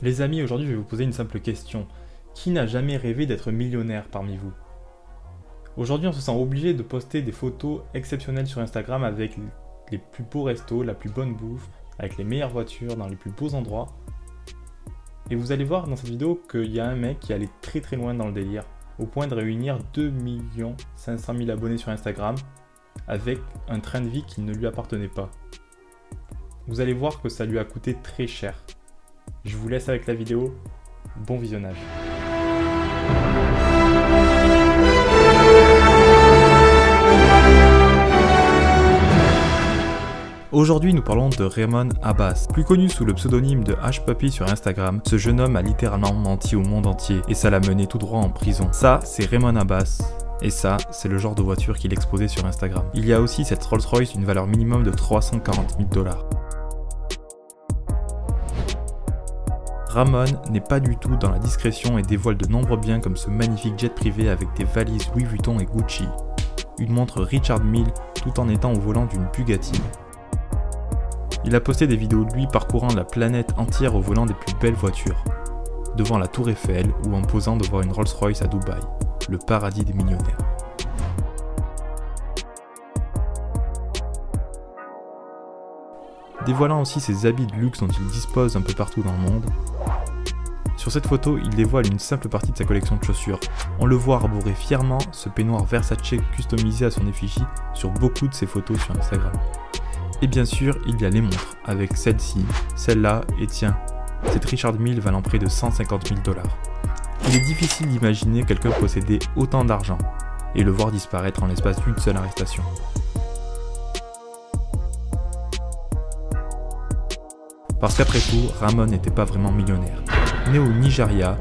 Les amis, aujourd'hui je vais vous poser une simple question. Qui n'a jamais rêvé d'être millionnaire parmi vous? Aujourd'hui on se sent obligé de poster des photos exceptionnelles sur Instagram avec les plus beaux restos, la plus bonne bouffe, avec les meilleures voitures, dans les plus beaux endroits. Et vous allez voir dans cette vidéo qu'il y a un mec qui allait très loin dans le délire, au point de réunir 2 500 000 abonnés sur Instagram avec un train de vie qui ne lui appartenait pas. Vous allez voir que ça lui a coûté très cher. Je vous laisse avec la vidéo, bon visionnage. Aujourd'hui, nous parlons de Ramon Abbas. Plus connu sous le pseudonyme de Hushpuppi sur Instagram, ce jeune homme a littéralement menti au monde entier et ça l'a mené tout droit en prison. Ça, c'est Ramon Abbas. Et ça, c'est le genre de voiture qu'il exposait sur Instagram. Il y a aussi cette Rolls-Royce d'une valeur minimum de 340 000 $. Ramon n'est pas du tout dans la discrétion et dévoile de nombreux biens comme ce magnifique jet privé avec des valises Louis Vuitton et Gucci, une montre Richard Mille tout en étant au volant d'une Bugatti. Il a posté des vidéos de lui parcourant la planète entière au volant des plus belles voitures, devant la Tour Eiffel ou en posant devant une Rolls-Royce à Dubaï, le paradis des millionnaires. Dévoilant aussi ses habits de luxe dont il dispose un peu partout dans le monde. Sur cette photo, il dévoile une simple partie de sa collection de chaussures. On le voit arborer fièrement ce peignoir Versace customisé à son effigie sur beaucoup de ses photos sur Instagram. Et bien sûr, il y a les montres, avec celle-ci, celle-là, et tiens, cette Richard Mille valant près de 150 000 $. Il est difficile d'imaginer quelqu'un posséder autant d'argent, et le voir disparaître en l'espace d'une seule arrestation. Parce qu'après tout, Ramon n'était pas vraiment millionnaire. Né au Nigeria,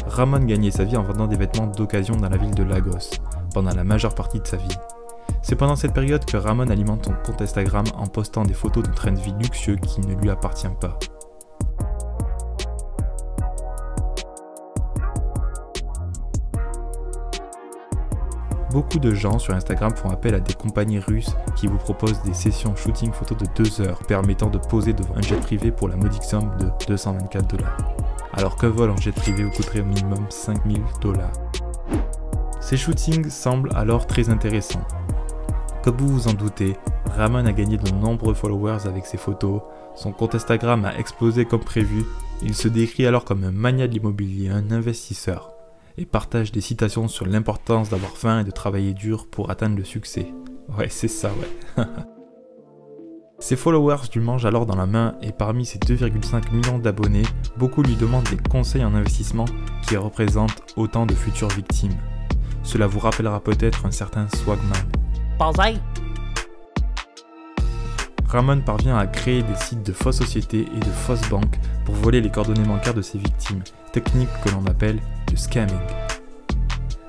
Ramon gagnait sa vie en vendant des vêtements d'occasion dans la ville de Lagos, pendant la majeure partie de sa vie. C'est pendant cette période que Ramon alimente son compte Instagram en postant des photos de train de vie luxueux qui ne lui appartient pas. Beaucoup de gens sur Instagram font appel à des compagnies russes qui vous proposent des sessions shooting photo de 2 heures permettant de poser devant un jet privé pour la modique somme de 224 $. Alors qu'un vol en jet privé vous coûterait au minimum 5 000 $. Ces shootings semblent alors très intéressants. Comme vous vous en doutez, Ramon a gagné de nombreux followers avec ses photos, son compte Instagram a explosé comme prévu, il se décrit alors comme un magnat de l'immobilier, un investisseur, et partage des citations sur l'importance d'avoir faim et de travailler dur pour atteindre le succès. Ouais, c'est ça, ouais. Ses followers lui mangent alors dans la main et parmi ses 2,5 millions d'abonnés, beaucoup lui demandent des conseils en investissement qui représentent autant de futures victimes. Cela vous rappellera peut-être un certain Swagman. Ramon parvient à créer des sites de fausses sociétés et de fausses banques pour voler les coordonnées bancaires de ses victimes, technique que l'on appelle le scamming.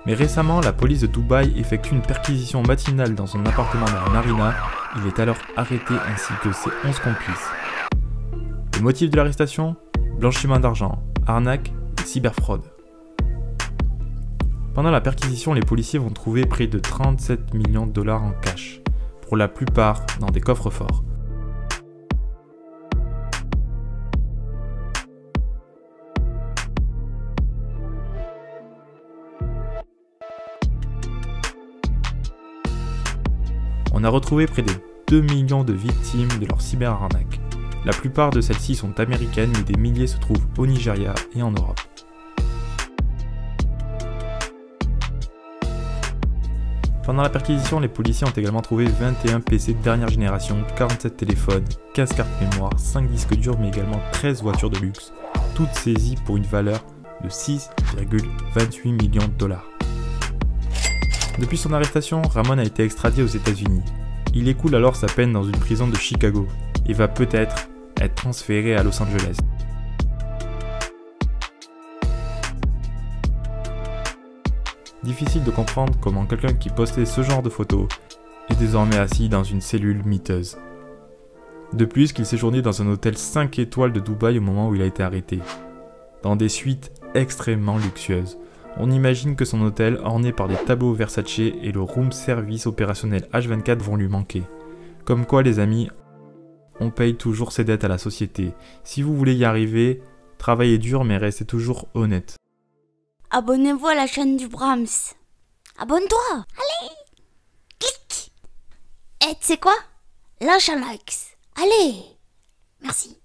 Mais récemment, la police de Dubaï effectue une perquisition matinale dans son appartement dans la marina. Il est alors arrêté ainsi que ses 11 complices. Le motif de l'arrestation? Blanchiment d'argent, arnaque et cyberfraude. Pendant la perquisition, les policiers vont trouver près de 37 millions de $ en cash, pour la plupart dans des coffres-forts. On a retrouvé près de 2 millions de victimes de leur cyberarnaque. La plupart de celles-ci sont américaines, mais des milliers se trouvent au Nigeria et en Europe. Pendant la perquisition, les policiers ont également trouvé 21 PC de dernière génération, 47 téléphones, 15 cartes mémoire, 5 disques durs mais également 13 voitures de luxe, toutes saisies pour une valeur de 6,28 millions de $. Depuis son arrestation, Ramon a été extradé aux États-Unis. Il écoule alors sa peine dans une prison de Chicago et va peut-être être transféré à Los Angeles. Difficile de comprendre comment quelqu'un qui postait ce genre de photos est désormais assis dans une cellule miteuse. De plus qu'il séjournait dans un hôtel 5 étoiles de Dubaï au moment où il a été arrêté, dans des suites extrêmement luxueuses. On imagine que son hôtel, orné par des tableaux Versace et le room service opérationnel H24 vont lui manquer. Comme quoi les amis, on paye toujours ses dettes à la société. Si vous voulez y arriver, Travaillez dur mais restez toujours honnête. Abonnez-vous à la chaîne du Brahms. Abonne-toi. Allez, clique. Et tu sais quoi? Lâche un like. Allez. Merci.